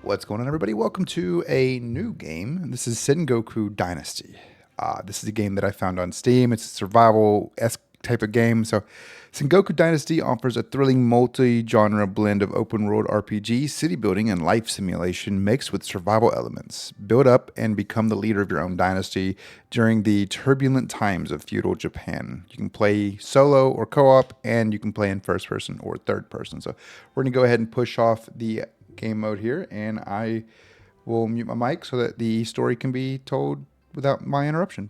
What's going on, everybody? Welcome to a new game. This is Sengoku Dynasty. This is a game that I found on Steam. It's a survival-esque type of game. So, Sengoku Dynasty offers a thrilling multi-genre blend of open-world RPG, city building, and life simulation mixed with survival elements. Build up and become the leader of your own dynasty during the turbulent times of feudal Japan. You can play solo or co-op, and you can play in first person or third person. So, we're going to go ahead and push off the game mode here, and I will mute my mic so that the story can be told without my interruption.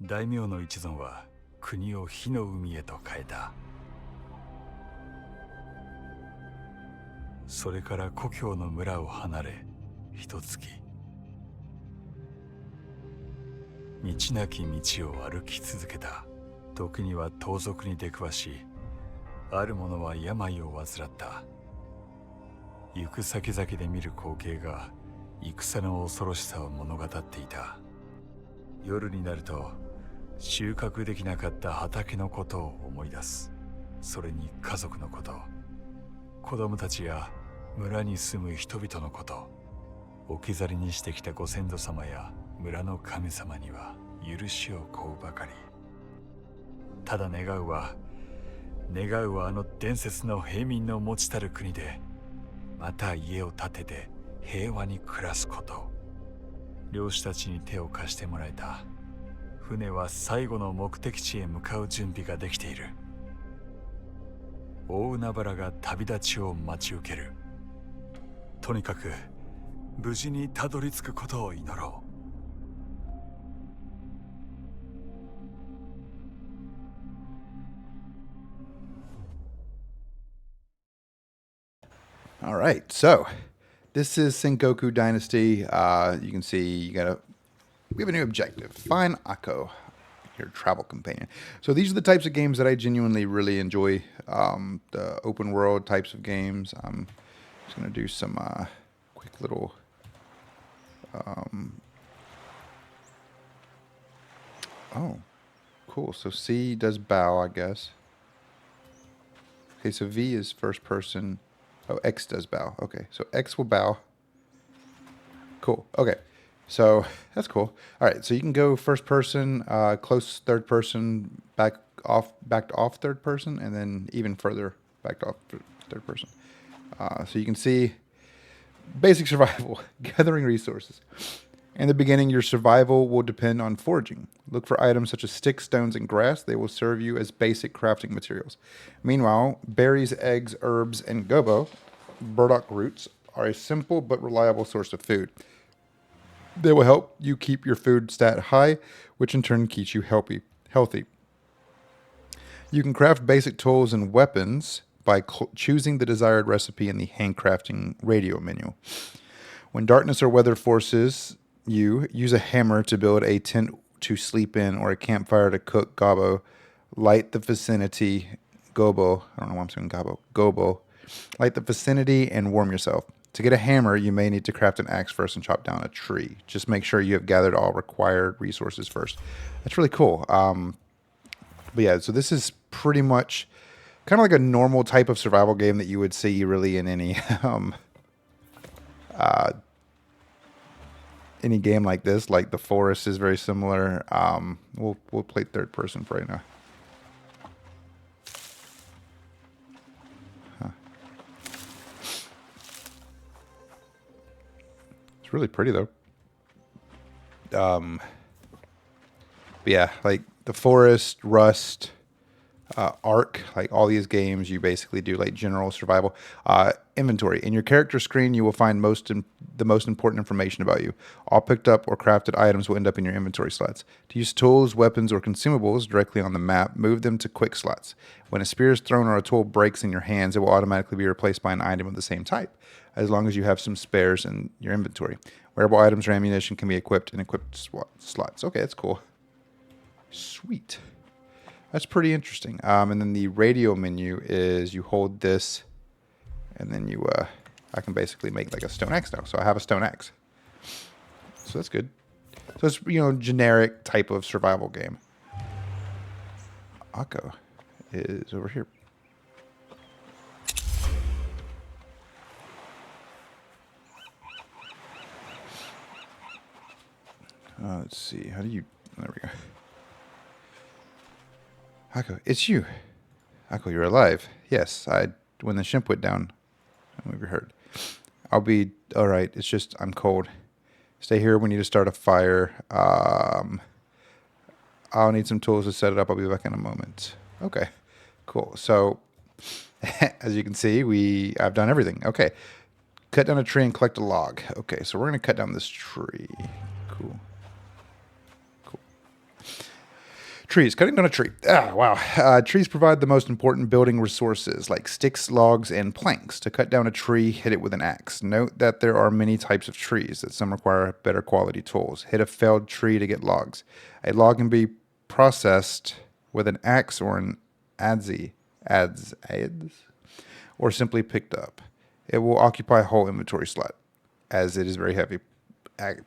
Daimyoの一存は国を火の海へと変えた。それから故郷の村を離れ、一月。道なき道を歩き続けた。時には盗賊に出くわし、ある者は病を患った。行く先々で見る光景が戦の恐ろしさを物語っていた。夜になると収穫できなかった畑のことを思い出す。それに家族のこと、子供たちや村に住む人々のこと、置き去りにしてきたご先祖様や村の神様には許しを請うばかり。ただ願うはあの伝説の平民の持ちたる国でまた家を建てて平和に暮らすこと。漁師たちに手を貸してもらえた。船は最後の目的地へ向かう準備ができている。大海原が旅立ちを待ち受ける。とにかく無事にたどり着くことを祈ろう。All right, so this is Sengoku Dynasty. You can see we have a new objective. Find Akko, your travel companion. So these are the types of games that I genuinely really enjoy. The open world types of games. I'm just gonna do some quick little. Oh, cool. So C does bow, I guess. Okay, so V is first person. Oh, X does bow. Okay, so X will bow. Cool. Okay, so that's cool. All right, so you can go first person, close third person, backed off third person, and then even further backed off third person. So you can see basic survival, gathering resources. In the beginning, your survival will depend on foraging. Look for items such as sticks, stones, and grass. They will serve you as basic crafting materials. Meanwhile, berries, eggs, herbs, and gobo, burdock roots, are a simple but reliable source of food. They will help you keep your food stat high, which in turn keeps you healthy. You can craft basic tools and weapons by choosing the desired recipe in the handcrafting radio menu. When darkness or weather forces you, use a hammer to build a tent to sleep in or a campfire to cook gobo. Light the vicinity, gobo. I don't know why I'm saying gobo. Light the vicinity and warm yourself. To get a hammer, you may need to craft an axe first and chop down a tree. Just make sure you have gathered all required resources first. That's really cool. But yeah, so this is pretty much kind of like a normal type of survival game that you would see really in any game like this. Like the forest is very similar. We'll play third person for right now. It's really pretty though. But yeah, like the forest, Rust, Ark, like all these games, you basically do like general survival. Inventory. In your character screen, you will find the most important information about you. All picked up or crafted items will end up in your inventory slots. To use tools, weapons, or consumables directly on the map, move them to quick slots. When a spear is thrown or a tool breaks in your hands, it will automatically be replaced by an item of the same type, as long as you have some spares in your inventory. Wearable items or ammunition can be equipped in equipped slots. Okay, that's cool. Sweet. That's pretty interesting. And then the radio menu is you hold this And then I can basically make like a stone axe now. So I have a stone axe. So that's good. So it's, generic type of survival game. Akko is over here. Let's see. How do you... There we go. Akko, it's you. Akko, you're alive. Yes, when the ship went down, we were hurt. I'll be all right. It's just I'm cold. Stay here. We need to start a fire. I'll need some tools to set it up. I'll be back in a moment. Okay, cool. So, as you can see, I've done everything. Okay, cut down a tree and collect a log. Okay, so we're gonna cut down this tree. Cool. Trees. Cutting down a tree. Wow. Trees provide the most important building resources like sticks, logs, and planks. To cut down a tree, hit it with an axe. Note that there are many types of trees, that some require better quality tools. Hit a felled tree to get logs. A log can be processed with an axe or an adze, or simply picked up. It will occupy a whole inventory slot, as it is very heavy.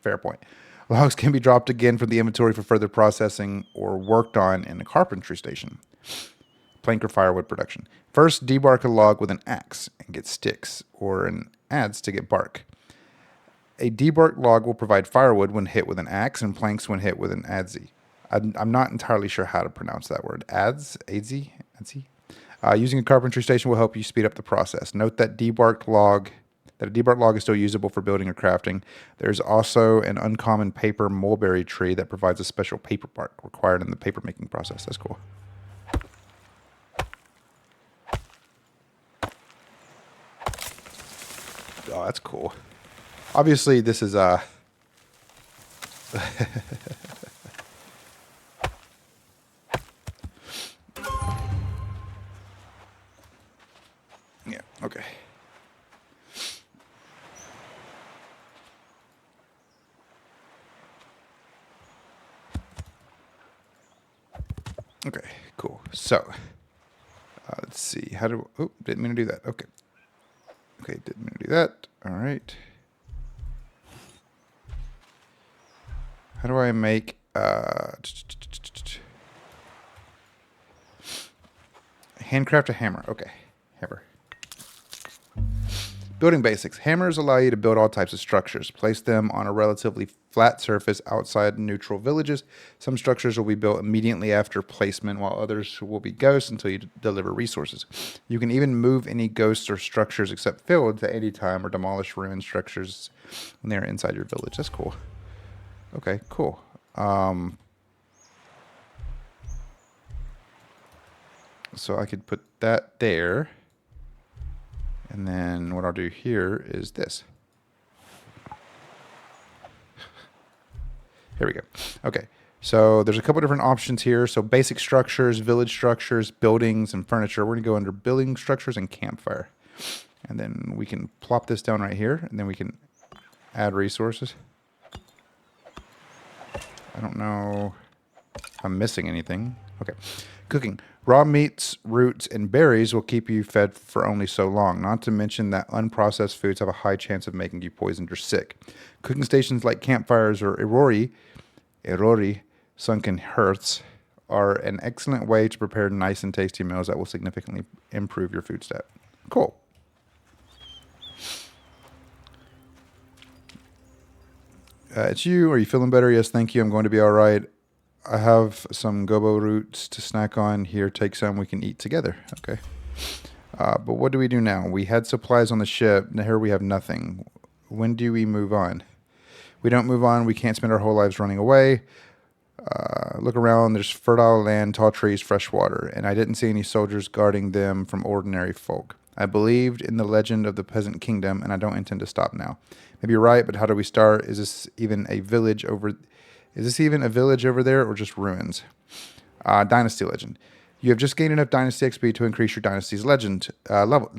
Fair point. Logs can be dropped again from the inventory for further processing or worked on in the carpentry station. Plank or firewood production. First, debark a log with an axe and get sticks, or an adze to get bark. A debarked log will provide firewood when hit with an axe and planks when hit with an adze. I'm not entirely sure how to pronounce that word. Adze? Using a carpentry station will help you speed up the process. Note that a debarked log is still usable for building or crafting. There's also an uncommon paper mulberry tree that provides a special paper bark required in the paper making process. That's cool. Oh, that's cool. Obviously, this is yeah, okay. Okay, cool. So, let's see. Didn't mean to do that. Okay. Okay, didn't mean to do that. All right. How do I make handcraft a hammer? Okay, hammer. Building basics. Hammers allow you to build all types of structures. Place them on a relatively flat surface outside neutral villages. Some structures will be built immediately after placement, while others will be ghosts until you deliver resources. You can even move any ghosts or structures except fields at any time, or demolish ruined structures when they are inside your village. That's cool. Okay, cool. So I could put that there. And then what I'll do here is this. Here we go. Okay, so there's a couple different options here. So basic structures, village structures, buildings, and furniture. We're going to go under building structures and campfire. And then we can plop this down right here, and then we can add resources. I don't know if I'm missing anything. Okay. Cooking. Raw meats, roots, and berries will keep you fed for only so long, not to mention that unprocessed foods have a high chance of making you poisoned or sick. Cooking stations like campfires or erori, sunken hearths, are an excellent way to prepare nice and tasty meals that will significantly improve your food stat. Cool. It's you. Are you feeling better? Yes, thank you. I'm going to be all right. I have some gobo roots to snack on. Here, take some. We can eat together. Okay. But what do we do now? We had supplies on the ship. Now here we have nothing. When do we move on? We don't move on. We can't spend our whole lives running away. Look around. There's fertile land, tall trees, fresh water. And I didn't see any soldiers guarding them from ordinary folk. I believed in the legend of the peasant kingdom, and I don't intend to stop now. Maybe you're right, but how do we start? Is this even a village over there, or just ruins? Dynasty legend. You have just gained enough dynasty XP to increase your dynasty's legend level.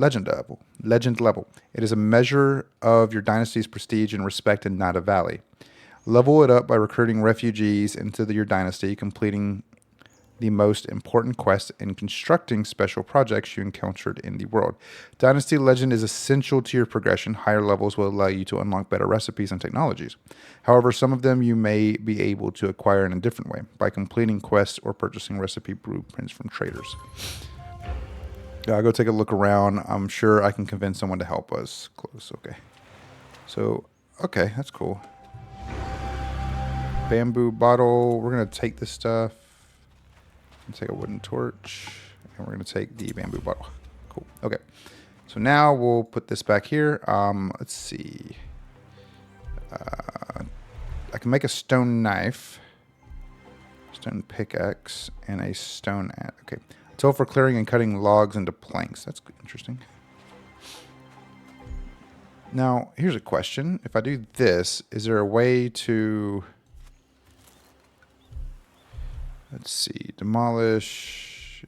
It is a measure of your dynasty's prestige and respect in Nada Valley. Level it up by recruiting refugees into your dynasty, completing the most important quests in constructing special projects you encountered in the world. Dynasty Legend is essential to your progression. Higher levels will allow you to unlock better recipes and technologies. However, some of them you may be able to acquire in a different way, by completing quests or purchasing recipe blueprints from traders. I'll go take a look around. I'm sure I can convince someone to help us. Close, okay. So, okay, that's cool. Bamboo bottle. We're going to take this stuff. Take a wooden torch, and we're going to take the bamboo bottle. Cool. Okay. So now we'll put this back here. Let's see. I can make a stone knife, stone pickaxe, and a stone axe. Okay. Tool for clearing and cutting logs into planks. That's interesting. Now, here's a question. If I do this, is there a way to... Let's see. Demolish.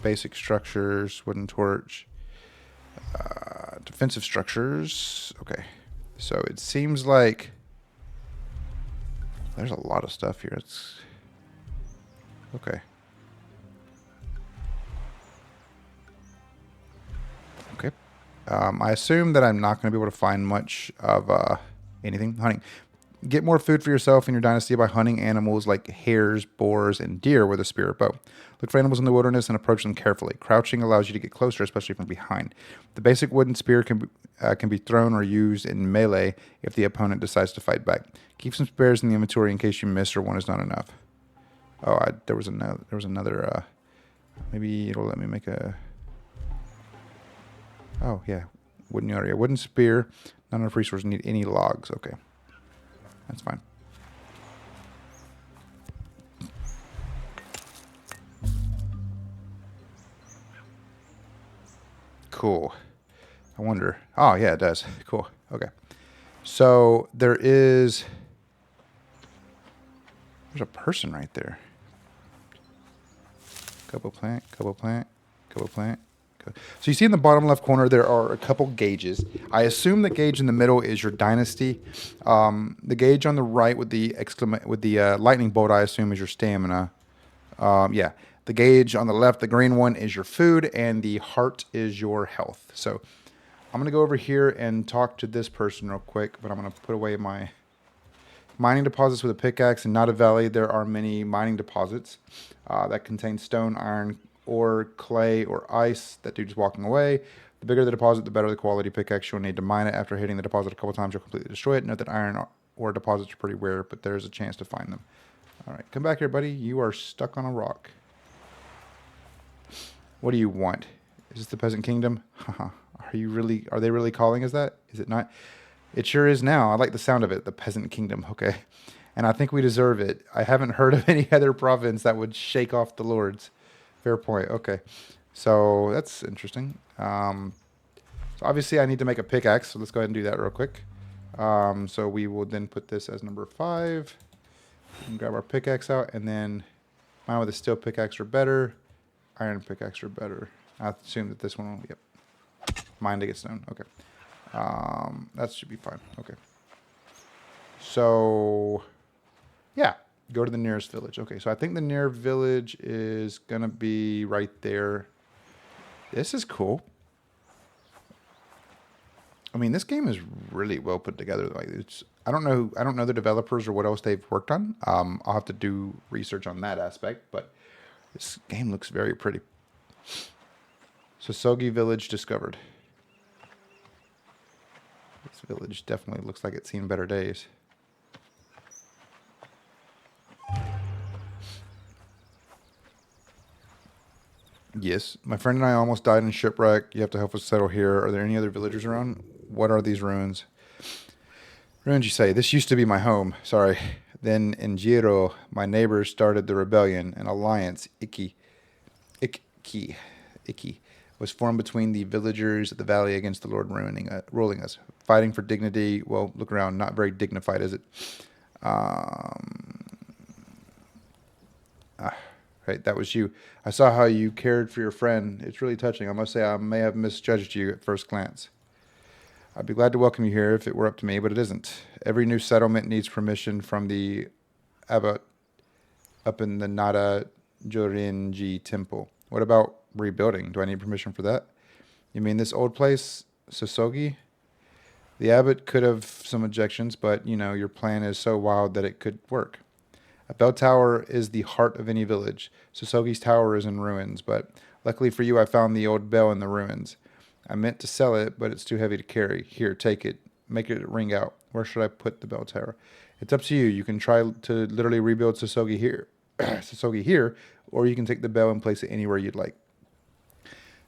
Basic structures. Wooden torch. Defensive structures. Okay. So it seems like there's a lot of stuff here. It's okay. Okay. I assume that I'm not going to be able to find much of anything. Hunting. Get more food for yourself and your dynasty by hunting animals like hares, boars, and deer with a spear or bow. Look for animals in the wilderness and approach them carefully. Crouching allows you to get closer, especially from behind. The basic wooden spear can be thrown or used in melee if the opponent decides to fight back. Keep some spares in the inventory in case you miss or one is not enough. Oh, there was another. Maybe it'll let me make a. Oh yeah, wooden area, wooden spear. Not enough resources. Need any logs. Okay. That's fine. Cool. I wonder. Oh, yeah, it does. Cool. Okay. So there's a person right there. Couple plant, couple plant, couple plant. So you see in the bottom left corner, there are a couple gauges. I assume the gauge in the middle is your dynasty. The gauge on the right with the lightning bolt, I assume, is your stamina. Yeah. The gauge on the left, the green one, is your food, and the heart is your health. So I'm going to go over here and talk to this person real quick, but I'm going to put away my mining deposits with a pickaxe. In Nada Valley, there are many mining deposits that contain stone, iron, or clay or ice. That dude's walking away. The bigger the deposit, the better the quality pickaxe you'll need to mine it. After hitting the deposit a couple times, you'll completely destroy it. Note that iron ore deposits are pretty rare, but there's a chance to find them. All right, come back here, buddy. You are stuck on a rock. What do you want? Is this the Peasant Kingdom? Are they really calling us that? Is it not? It sure is now. I like the sound of it, the Peasant Kingdom. Okay. And I think we deserve it. I haven't heard of any other province that would shake off the lords. Fair point. Okay. So that's interesting. So obviously I need to make a pickaxe. So let's go ahead and do that real quick. So we will then put this as number 5. And grab our pickaxe out, and then mine with a steel pickaxe are better. Iron pickaxe are better. I assume that this one will, yep. Mine to get stone. Okay. That should be fine. Okay. So, yeah. Go to the nearest village. Okay, so I think the near village is going to be right there. This is cool. I mean, this game is really well put together. Like, I don't know the developers or what else they've worked on. I'll have to do research on that aspect, but this game looks very pretty. So Sogi Village discovered. This village definitely looks like it's seen better days. Yes, my friend and I almost died in shipwreck. You have to help us settle here. Are there any other villagers around? What are these ruins? Ruins, you say. This used to be my home. Sorry. Then in Jiro, my neighbors started the rebellion. An alliance, Iki, was formed between the villagers of the valley against the Lord ruling us. Fighting for dignity. Well, look around. Not very dignified, is it? Right, that was you. I saw how you cared for your friend. It's really touching. I must say I may have misjudged you at first glance. I'd be glad to welcome you here if it were up to me, but it isn't. Every new settlement needs permission from the abbot up in the Nada Jorinji Temple. What about rebuilding? Do I need permission for that? You mean this old place, Sosogi? The abbot could have some objections, but, you know, your plan is so wild that it could work. A bell tower is the heart of any village. Sosogi's tower is in ruins, but luckily for you, I found the old bell in the ruins. I meant to sell it, but it's too heavy to carry. Here, take it. Make it ring out. Where should I put the bell tower? It's up to you. You can try to literally rebuild Sosogi here, Sosogi here, or you can take the bell and place it anywhere you'd like.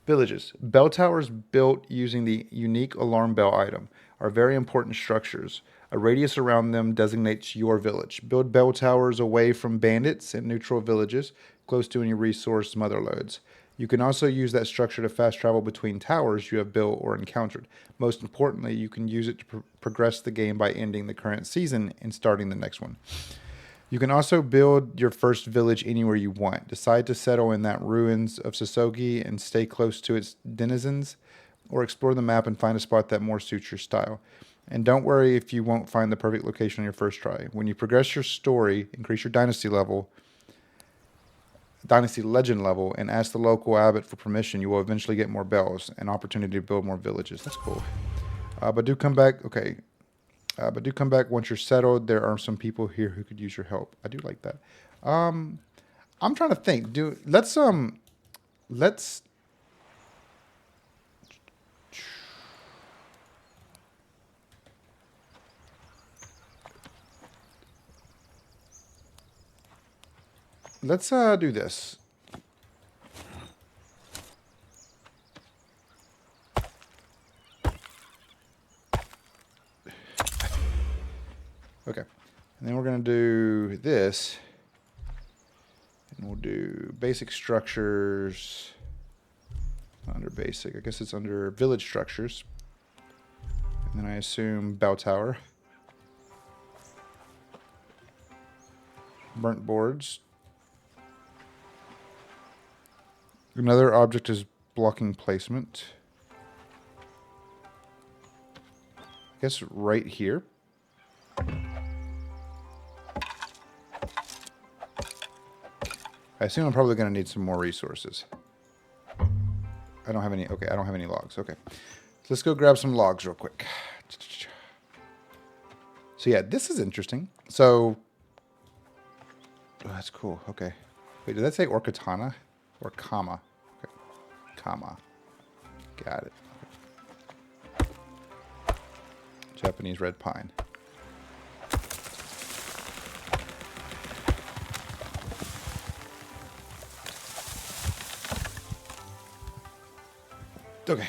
Villages. Bell towers built using the unique alarm bell item are very important structures. A radius around them designates your village. Build bell towers away from bandits and neutral villages, close to any resource mother lodes. You can also use that structure to fast travel between towers you have built or encountered. Most importantly, you can use it to progress the game by ending the current season and starting the next one. You can also build your first village anywhere you want. Decide to settle in that ruins of Sosogi and stay close to its denizens, or explore the map and find a spot that more suits your style. And don't worry if you won't find the perfect location on your first try. When you progress your story, increase your dynasty legend level, and ask the local abbot for permission, you will eventually get more bells, an opportunity to build more villages. That's cool. But do come back. Okay. But do come back once you're settled. There are some people here who could use your help. I do like that. I'm trying to think. Let's do this. Okay. And then we're going to do this. And we'll do basic structures. Under basic. I guess it's under village structures. And then I assume bell tower. Burnt boards. Another object is blocking placement. I guess right here. I assume I'm probably going to need some more resources. I don't have any. Okay, I don't have any logs. Okay. So let's go grab some logs real quick. So yeah, this is interesting. So, oh, that's cool. Okay. Wait, did that say or katana? Or kama? Okay. Kama. Got it. Okay. Japanese red pine. Okay.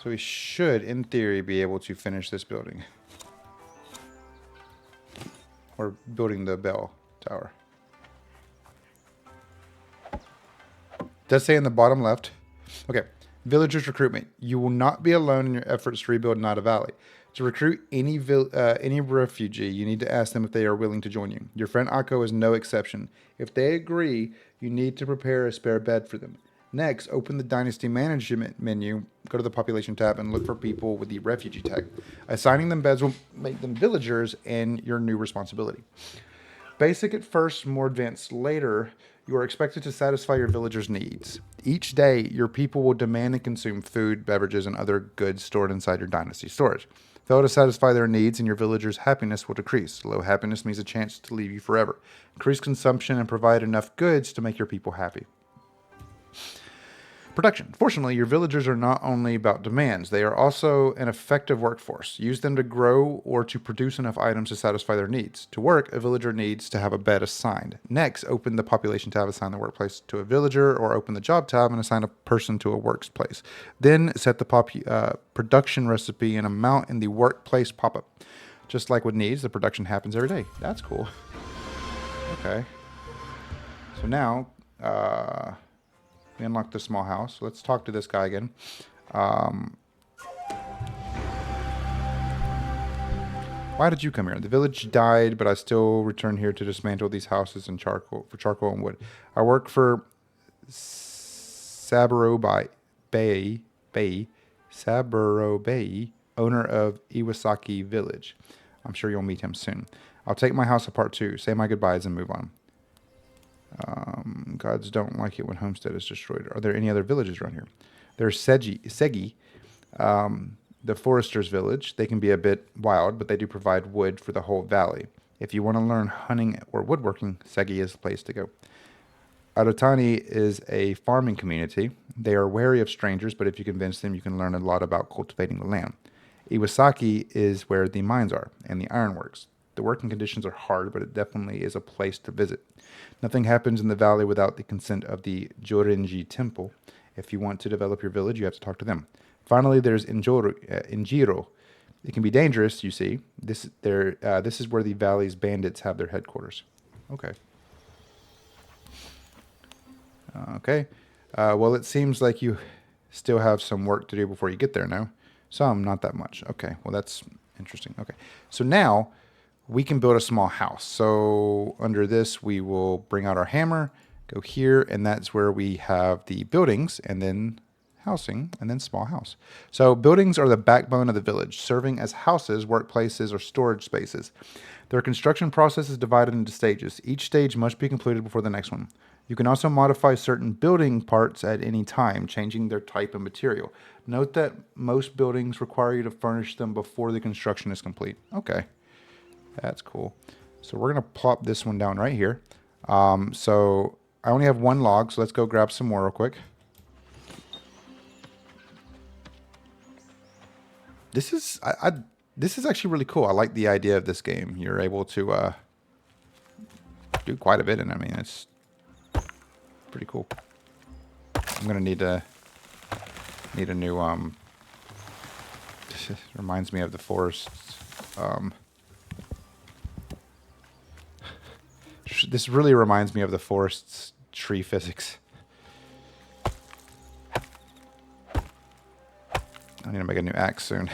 So we should, in theory, be able to finish this building. Or building the bell tower. Does say in the bottom left. Okay. Villagers recruitment. You will not be alone in your efforts to rebuild Nada Valley. To recruit any refugee, you need to ask them if they are willing to join you. Your friend Akko is no exception. If they agree, you need to prepare a spare bed for them. Next, open the Dynasty Management menu, go to the Population tab, and look for people with the Refugee tag. Assigning them beds will make them villagers and your new responsibility. Basic at first, more advanced later, you are expected to satisfy your villagers' needs. Each day, your people will demand and consume food, beverages, and other goods stored inside your Dynasty storage. Fail to satisfy their needs and your villagers' happiness will decrease. Low happiness means a chance to leave you forever. Increase consumption and provide enough goods to make your people happy. Production. Fortunately, your villagers are not only about demands, they are also an effective workforce. Use them to grow or to produce enough items to satisfy their needs. To work, a villager needs to have a bed assigned. Next, open the Population tab, assign the workplace to a villager, or open the Job tab and assign a person to a workplace. Then set the production recipe and amount in the workplace pop-up. Just like with needs, the production happens every day. That's cool. Okay. So now, we unlocked the small house. Let's talk to this guy again. Why did you come here? The village died, but I still return here to dismantle these houses and charcoal and wood. I work for Saburo Bay, owner of Iwasaki Village. I'm sure you'll meet him soon. I'll take my house apart too. Say my goodbyes and move on. Gods don't like it when homestead is destroyed. Are there any other villages around here? There's Segi, the forester's village. They can be a bit wild, but they do provide wood for the whole valley. If you want to learn hunting or woodworking, Segi is the place to go. Arutani is a farming community. They are wary of strangers, but if you convince them, you can learn a lot about cultivating the land. Iwasaki is where the mines are and the ironworks. The working conditions are hard, but it definitely is a place to visit. Nothing happens in the valley without the consent of the Jorinji temple. If you want to develop your village, you have to talk to them. Finally, there's Injiro. It can be dangerous, you see. This is where the valley's bandits have their headquarters. Okay. Okay. Well, it seems like you still have some work to do before you get there now. Some, not that much. Okay. Well, that's interesting. Okay. So now we can build a small house. So under this, we will bring out our hammer, go here, and that's where we have the buildings, and then housing, and then small house. So buildings are the backbone of the village, serving as houses, workplaces, or storage spaces. Their construction process is divided into stages. Each stage must be completed before the next one. You can also modify certain building parts at any time, changing their type and material. Note that most buildings require you to furnish them before the construction is complete. Okay, that's cool. So we're going to plop this one down right here. So I only have one log, so let's go grab some more real quick. This is this is actually really cool. I like the idea of this game. You're able to do quite a bit in it. I mean, it's pretty cool. I'm gonna need a new this reminds me of the forest. This really reminds me of the forest's tree physics. I need to make a new axe soon.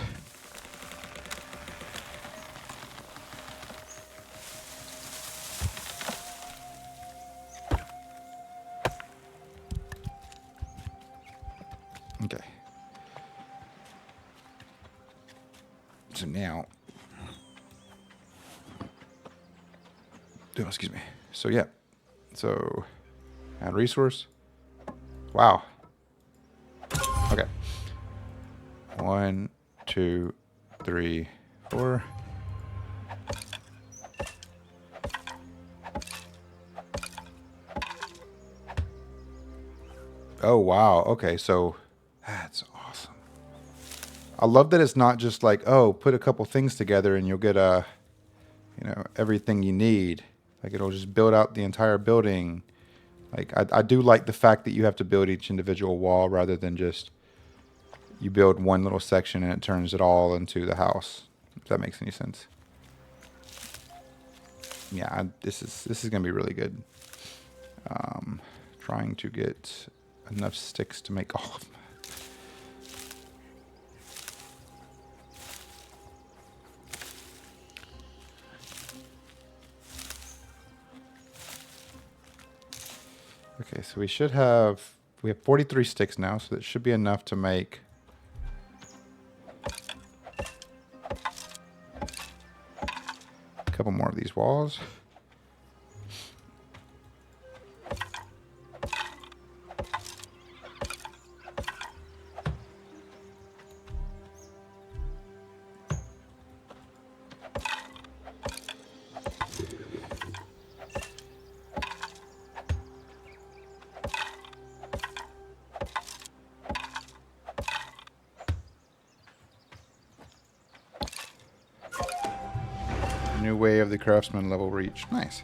Okay. So now, excuse me. So yeah. So add resource. Wow. Okay. 1, 2, 3, 4. Oh, wow. Okay, so that's awesome. I love that it's not just like, oh, put a couple things together and you'll get everything you need. Like it'll just build out the entire building. Like I do like the fact that you have to build each individual wall rather than just you build one little section and it turns it all into the house. If that makes any sense. Yeah, this is gonna be really good. Trying to get enough sticks to make all of them. Okay, so we have 43 sticks now, so that should be enough to make a couple more of these walls. New way of the craftsman level reached. Nice.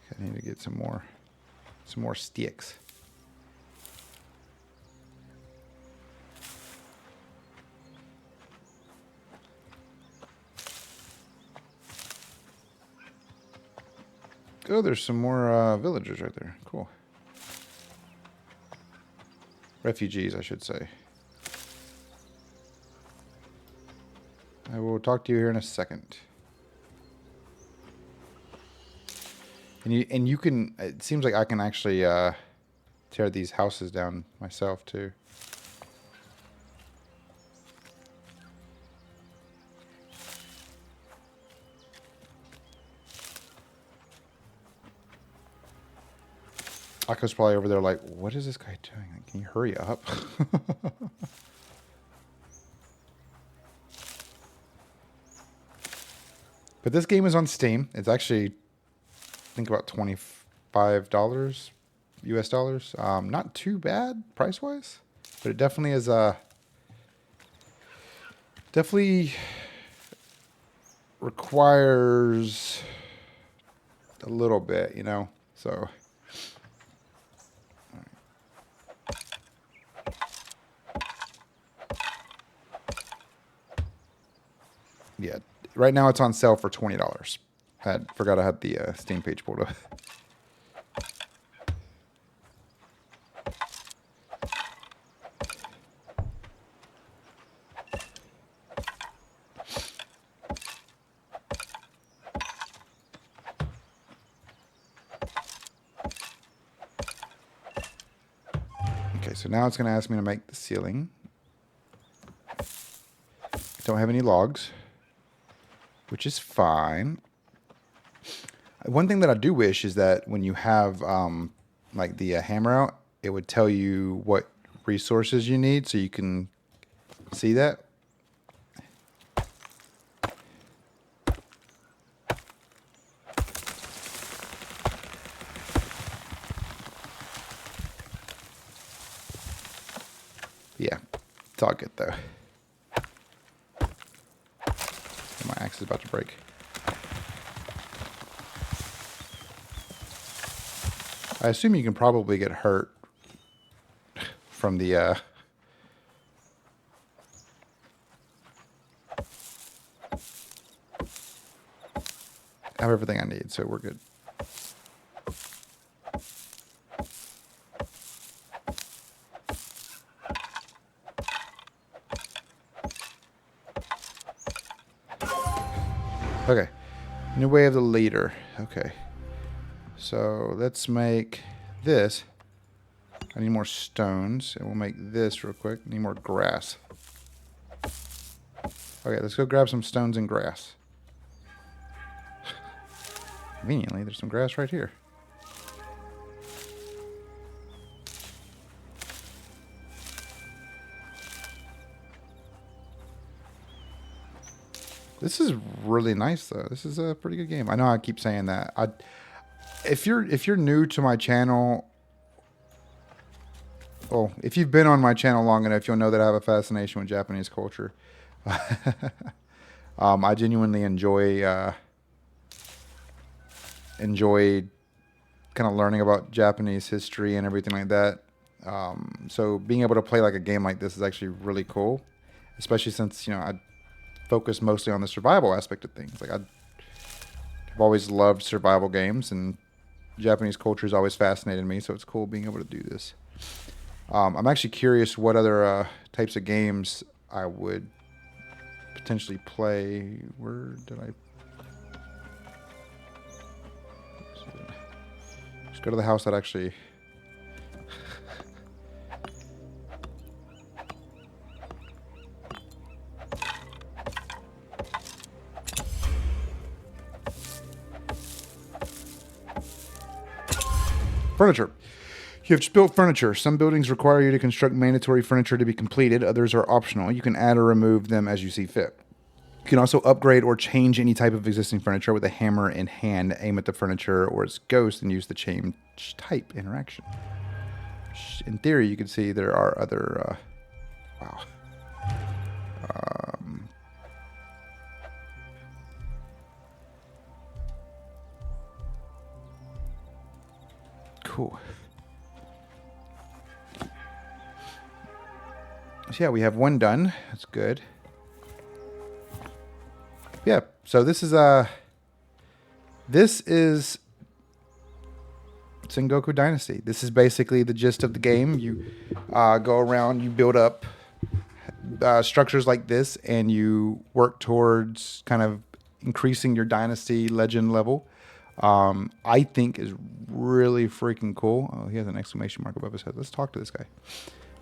I need to get some more sticks. Oh, there's some more villagers right there. Cool. Refugees, I should say. I will talk to you here in a second. And you can. It seems like I can actually tear these houses down myself too. Akko's probably over there like, what is this guy doing? Can you hurry up? But this game is on Steam. It's actually, I think, about $25 US dollars. Not too bad price-wise, but it definitely is definitely requires a little bit, you know. So yeah, right now it's on sale for $20. Forgot I had the Steam page pulled up. Okay, so now it's going to ask me to make the ceiling. Don't have any logs, which is fine. One thing that I do wish is that when you have like the hammer out, it would tell you what resources you need so you can see that. Yeah, it's all good though. My axe is about to break. I assume you can probably get hurt from the I have everything I need, so we're good. Okay, new way of the leader. Okay, so let's make this. I need more stones, and we'll make this real quick. I need more grass. Okay, let's go grab some stones and grass. Conveniently, there's some grass right here. This is really nice, though. This is a pretty good game. I know I keep saying that. If you're new to my channel, well, if you've been on my channel long enough, you'll know that I have a fascination with Japanese culture. I genuinely enjoy kind of learning about Japanese history and everything like that. So being able to play like a game like this is actually really cool, especially since, you know, I focus mostly on the survival aspect of things. Like I've always loved survival games, and Japanese culture has always fascinated me, so it's cool being able to do this. I'm actually curious what other types of games I would potentially play. Where did I... Let's go to the house that actually... Furniture. You have just built furniture. Some buildings require you to construct mandatory furniture to be completed. Others are optional. You can add or remove them as you see fit. You can also upgrade or change any type of existing furniture with a hammer in hand. Aim at the furniture or its ghost and use the change type interaction. In theory, you can see there are other... wow. Cool. So yeah, we have one done. That's good. Yeah, so this is Sengoku Dynasty. This is basically the gist of the game. You go around, you build up structures like this, and you work towards kind of increasing your dynasty legend level. I think is really freaking cool. Oh, he has an exclamation mark above his head. Let's talk to this guy.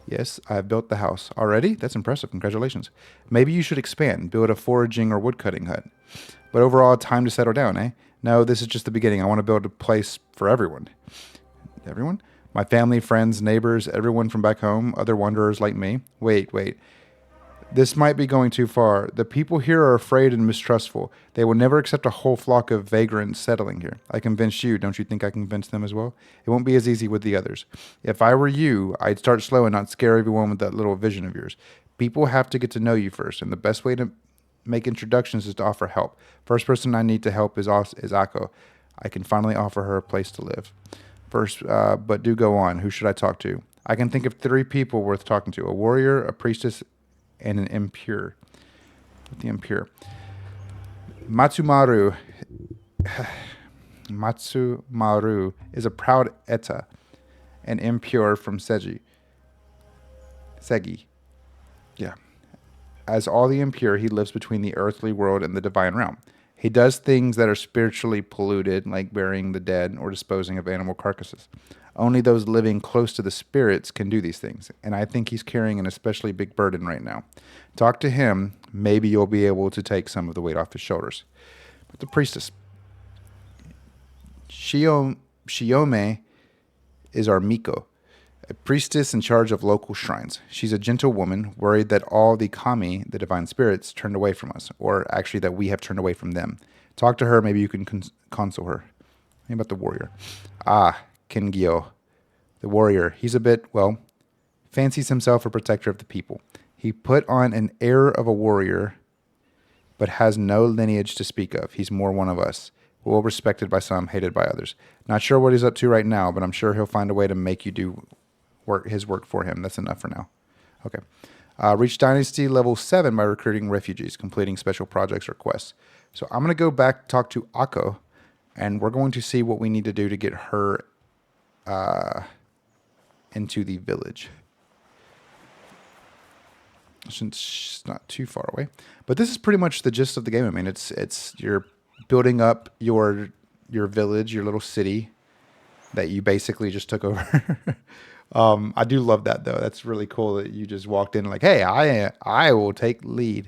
Yes, I have built the house. Already? That's impressive. Congratulations. Maybe you should expand, build a foraging or woodcutting hut. But overall, time to settle down, eh? No, this is just the beginning. I want to build a place for everyone. Everyone? My family, friends, neighbors, everyone from back home, other wanderers like me. Wait. This might be going too far. The people here are afraid and mistrustful. They will never accept a whole flock of vagrants settling here. I convinced you. Don't you think I convinced them as well? It won't be as easy with the others. If I were you, I'd start slow and not scare everyone with that little vision of yours. People have to get to know you first, and the best way to make introductions is to offer help. First person I need to help is Ako. I can finally offer her a place to live. First, but do go on. Who should I talk to? I can think of 3 people worth talking to. A warrior, a priestess, and an impure. The impure. Matsumaru is a proud Eta, an impure from Segi. Yeah. As all the impure, he lives between the earthly world and the divine realm. He does things that are spiritually polluted, like burying the dead or disposing of animal carcasses. Only those living close to the spirits can do these things, and I think he's carrying an especially big burden right now. Talk to him, maybe you'll be able to take some of the weight off his shoulders. But the priestess. Shiome is our Miko, a priestess in charge of local shrines. She's a gentle woman, worried that all the kami, the divine spirits, turned away from us, or actually that we have turned away from them. Talk to her, maybe you can console her. What about the warrior? Kengyo, the warrior. He's a bit, fancies himself a protector of the people. He put on an air of a warrior, but has no lineage to speak of. He's more one of us. Well respected by some, hated by others. Not sure what he's up to right now, but I'm sure he'll find a way to make you do his work for him. That's enough for now. Okay. Reach Dynasty level 7 by recruiting refugees, completing special projects or quests. So I'm going to go back, talk to Ako, and we're going to see what we need to do to get her into the village. Since she's not too far away. But this is pretty much the gist of the game. I mean, it's you're building up your village, your little city that you basically just took over. I do love that though. That's really cool that you just walked in like, hey, I will take lead.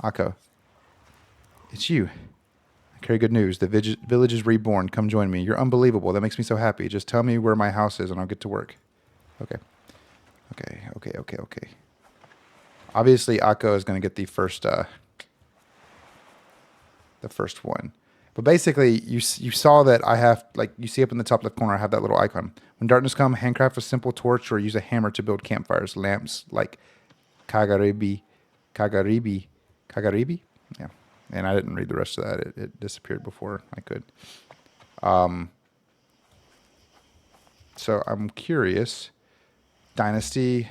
Ako, it's you. I carry good news. The village is reborn. Come join me. You're unbelievable. That makes me so happy. Just tell me where my house is and I'll get to work. Okay. Obviously, Ako is going to get the first one. But basically, you saw that I have, like, you see up in the top left corner, I have that little icon. When darkness comes, handcraft a simple torch or use a hammer to build campfires, lamps like Kagaribi? Yeah. And I didn't read the rest of that. It disappeared before I could. So I'm curious. Dynasty.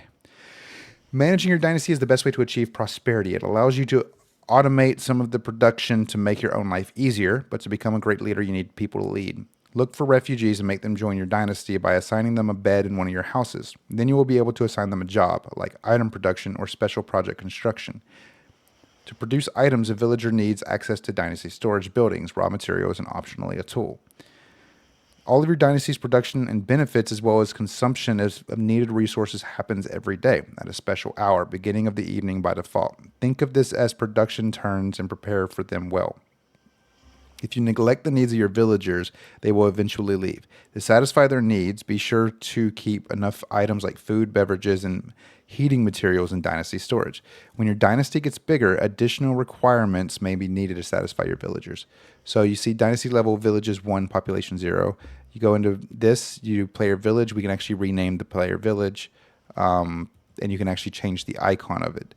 Managing your dynasty is the best way to achieve prosperity. It allows you to automate some of the production to make your own life easier, but to become a great leader, you need people to lead. Look for refugees and make them join your dynasty by assigning them a bed in one of your houses. Then you will be able to assign them a job, like item production or special project construction. To produce items, a villager needs access to dynasty storage buildings, raw materials, and optionally a tool. All of your dynasty's production and benefits, as well as consumption of needed resources, happens every day at a special hour, beginning of the evening by default. Think of this as production turns and prepare for them well. If you neglect the needs of your villagers, they will eventually leave. To satisfy their needs, be sure to keep enough items like food, beverages, and heating materials in dynasty storage. When your dynasty gets bigger, additional requirements may be needed to satisfy your villagers. So you see dynasty level villages 1, population 0. You go into this, you do player village. We can actually rename the player village, and you can actually change the icon of it.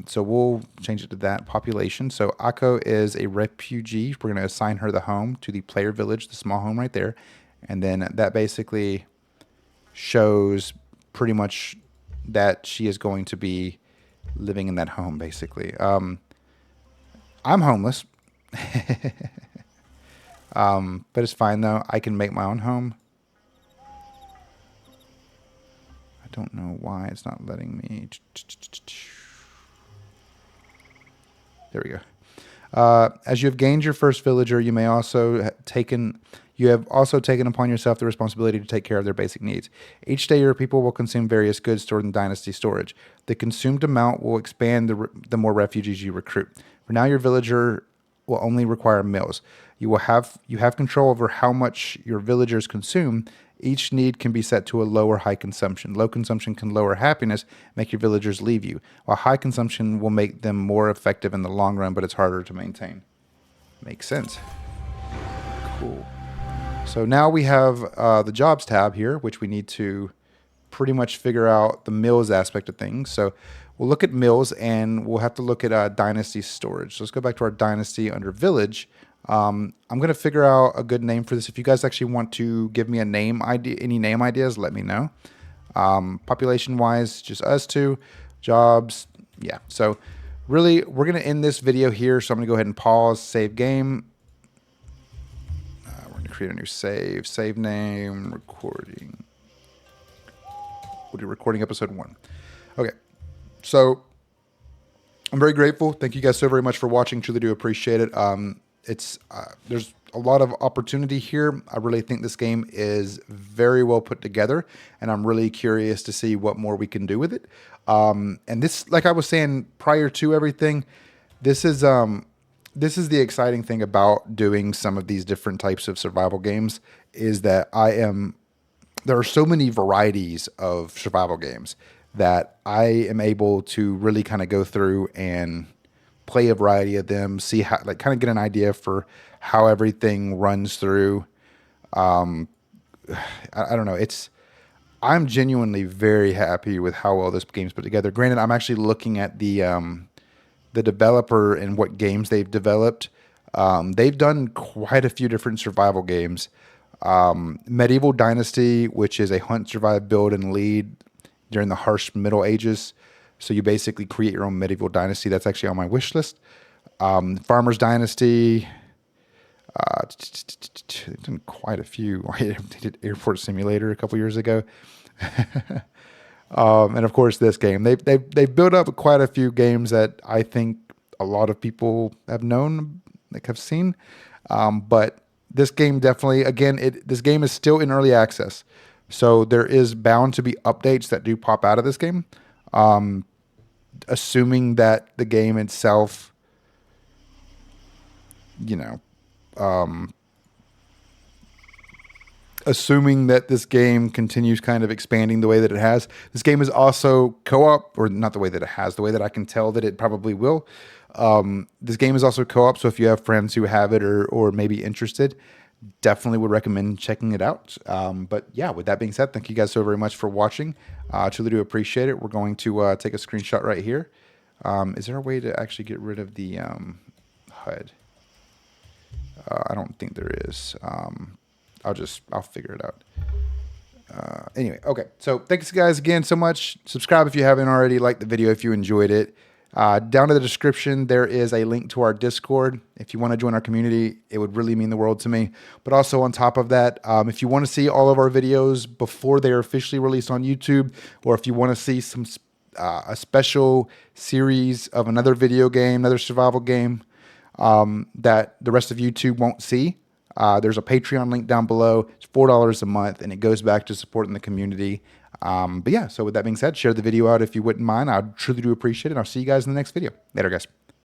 So we'll change it to that population. So Ako is a refugee. We're going to assign her the home to the player village, the small home right there. And then that basically shows pretty much that she is going to be living in that home, basically. I'm homeless. But it's fine, though. I can make my own home. I don't know why it's not letting me. There we go. As you have gained your first villager, you have also taken upon yourself the responsibility to take care of their basic needs. Each day, your people will consume various goods stored in dynasty storage. The consumed amount will expand the more refugees you recruit. For now, your villager will only require meals. You have control over how much your villagers consume. Each need can be set to a low or high consumption. Low consumption can lower happiness, make your villagers leave you, while high consumption will make them more effective in the long run, but it's harder to maintain. Makes sense. Cool. So now we have the jobs tab here, which we need to pretty much figure out the mills aspect of things. So we'll look at mills, and we'll have to look at dynasty storage. So let's go back to our dynasty under village. I'm going to figure out a good name for this. If you guys actually want to give me a name idea, any name ideas, let me know. Population wise, just us two. Jobs, yeah. So really, we're going to end this video here. So I'm going to go ahead and pause, save game. We're going to create a new save name, recording. We'll do recording episode 1. Okay. So I'm very grateful. Thank you guys so very much for watching. Truly do appreciate it. There's a lot of opportunity here. I really think this game is very well put together, and I'm really curious to see what more we can do with it. And this, like I was saying prior to everything, this is the exciting thing about doing some of these different types of survival games, is that there are so many varieties of survival games that I am able to really kind of go through and play a variety of them, see how, like, kind of get an idea for how everything runs through. I don't know. I'm genuinely very happy with how well this game's put together. Granted, I'm actually looking at the developer and what games they've developed. They've done quite a few different survival games. Medieval Dynasty, which is a hunt, survive, build, and lead during the harsh Middle Ages. So you basically create your own medieval dynasty. That's actually on my wish list. Farmers Dynasty. They've done quite a few. They did Airport Simulator a couple years ago. And of course this game. They've built up quite a few games that I think a lot of people have known, like have seen. But this game definitely, again, this game is still in early access. So there is bound to be updates that do pop out of this game. Assuming that the game itself, assuming that this game continues kind of expanding the way that it has. This game is also co-op, or not the way that it has, the way that I can tell that it probably will. This game is also co-op, so if you have friends who have it or maybe interested, definitely would recommend checking it out. But yeah, with that being said, thank you guys so very much for watching. I truly do appreciate it. We're going to take a screenshot right here. Is there a way to actually get rid of the HUD? I don't think there is. I'll figure it out. Anyway, okay. So thanks guys again so much. Subscribe if you haven't already. Like the video if you enjoyed it. Down in the description, there is a link to our Discord. If you want to join our community, it would really mean the world to me. But also on top of that, if you want to see all of our videos before they are officially released on YouTube, or if you want to see a special series of another video game, another survival game that the rest of YouTube won't see, there's a Patreon link down below. It's $4 a month, and it goes back to supporting the community. But yeah, so with that being said, share the video out if you wouldn't mind. I truly do appreciate it. I'll see you guys in the next video. Later, guys.